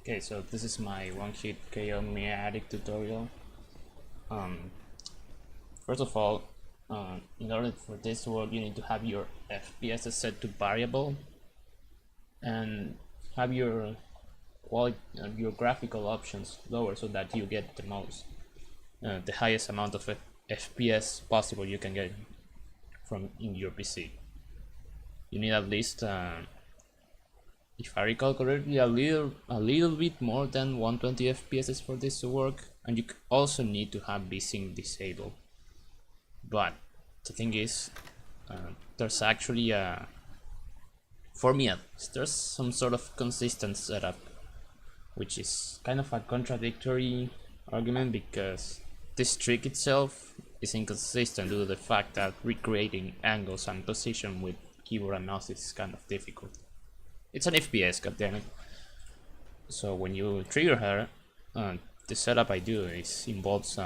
Okay, so this is my one-hit KO Meadic tutorial. Um, First of all, in order for this to work, you need to have your FPS set to variable and have your your graphical options lower so that you get the highest amount of FPS possible you can get from in your PC. You need at least if I recall correctly, a little bit more than 120 FPS for this to work, and you also need to have VSync disabled. But the thing is, there's actually for me there's some sort of consistent setup, which is kind of a contradictory argument because this trick itself is inconsistent due to the fact that recreating angles and position with keyboard and mouse is kind of difficult. It's an FPS, goddammit. So when you trigger her, the setup I do involves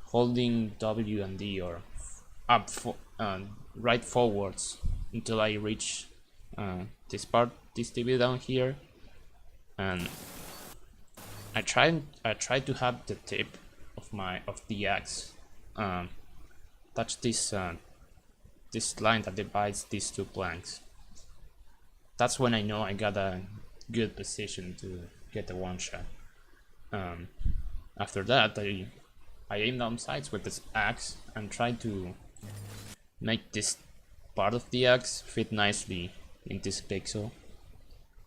holding W and D or right forwards until I reach this TV down here, and I try to have the tip of the axe touch this line that divides these two planks. That's when I know I got a good position to get the one shot. After that, I aim down sights with this axe and try to make this part of the axe fit nicely in this pixel.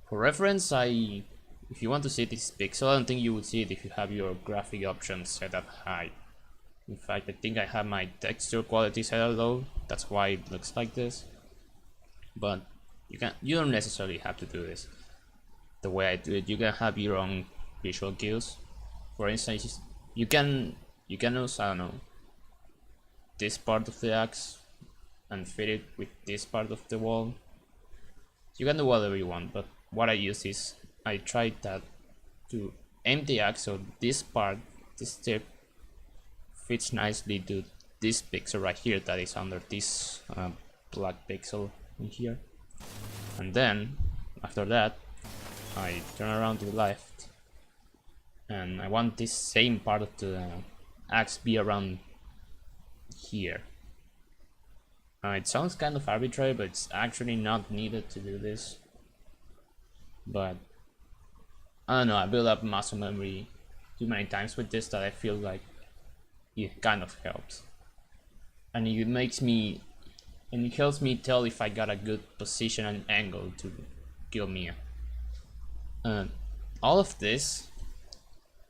For reference, if you want to see this pixel, I don't think you would see it if you have your graphic options set up high. In fact, I think I have my texture quality set up low. That's why it looks like this. But you don't necessarily have to do this. The way I do it, you can have your own visual cues. For instance, you can use, I don't know, this part of the axe and fit it with this part of the wall. You can do whatever you want, but what I use is I try that to aim the axe so this part, this tip, fits nicely to this pixel right here that is under this black pixel in here. And then after that I turn around to the left and I want this same part of the axe be around here. It sounds kind of arbitrary, but it's actually not needed to do this. But I don't know, I built up muscle memory too many times with this that I feel like it kind of helps. And it helps me tell if I got a good position and angle to kill Mia. All of this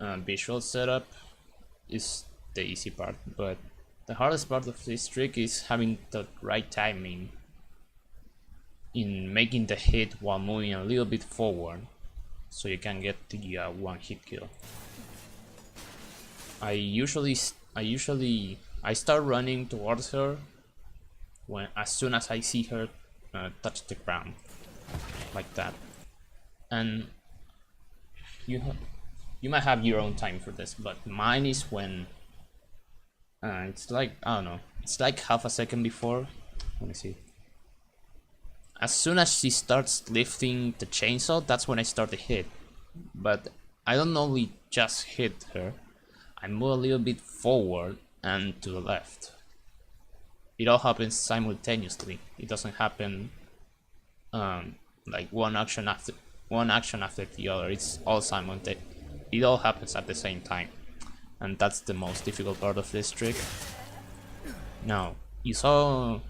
visual setup is the easy part, but the hardest part of this trick is having the right timing in making the hit while moving a little bit forward so you can get the one hit kill. I start running towards her as soon as I see her touch the ground, like that. And you might have your own time for this, but mine is when it's like, I don't know, it's like half a second before. Let me see. As soon as she starts lifting the chainsaw, that's when I start the hit. But I don't only just hit her, I move a little bit forward and to the left. It all happens simultaneously. It doesn't happen like one action after the other. It's all simultaneous. It all happens at the same time, and that's the most difficult part of this trick. Now you saw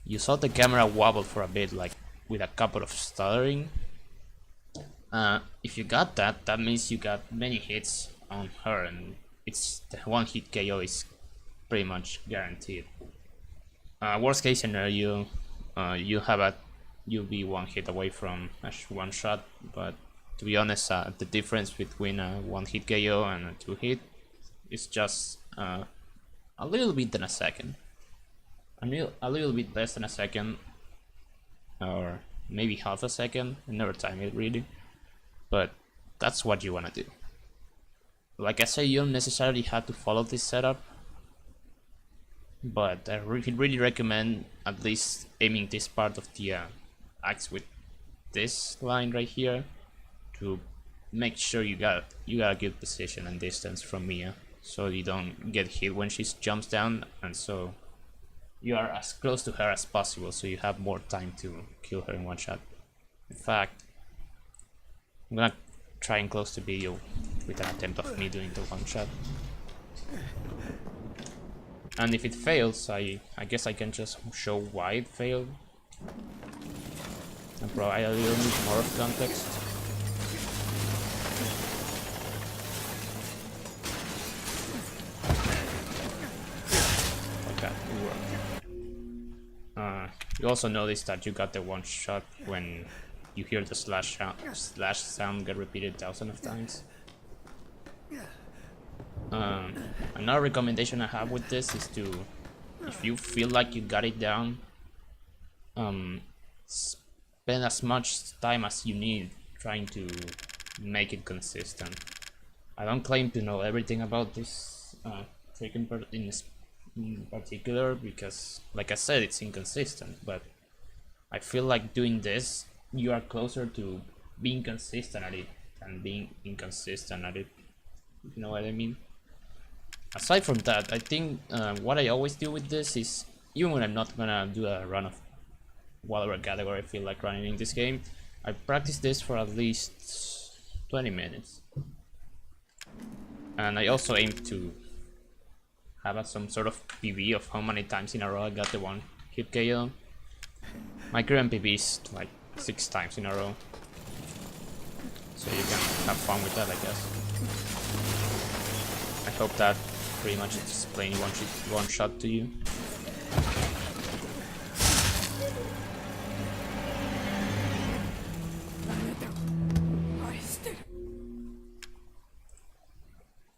the camera wobble for a bit, like with a couple of stuttering. If you got that, that means you got many hits on her, and it's the one hit KO is pretty much guaranteed. Worst case scenario, you'll be one hit away from a one shot, but to be honest, the difference between a one hit KO and a two hit is just a little bit than a second. A little bit less than a second, or maybe half a second. I never time it really, but that's what you wanna do. Like I say, you don't necessarily have to follow this setup, but I really recommend at least aiming this part of the axe with this line right here to make sure you got a good position and distance from Mia, so you don't get hit when she jumps down, and so you are as close to her as possible, so you have more time to kill her in one shot. In fact, I'm gonna try and close the video with an attempt of me doing the one shot. And if it fails, I guess I can just show why it failed and provide a little bit more of context. Okay, it worked. You also notice that you got the one shot when you hear the slash sound get repeated thousands of times. Another recommendation I have with this is to, if you feel like you got it down, spend as much time as you need trying to make it consistent. I don't claim to know everything about this trick in particular, because like I said, it's inconsistent, but I feel like doing this, you are closer to being consistent at it than being inconsistent at it, you know what I mean? Aside from that, I think what I always do with this is, even when I'm not gonna do a run of whatever category I feel like running in this game, I practice this for at least 20 minutes. And I also aim to have some sort of PB of how many times in a row I got the one hit KO. My current PB is like 6 times in a row, so you can have fun with that, I guess. I hope that pretty much explains one shot to you.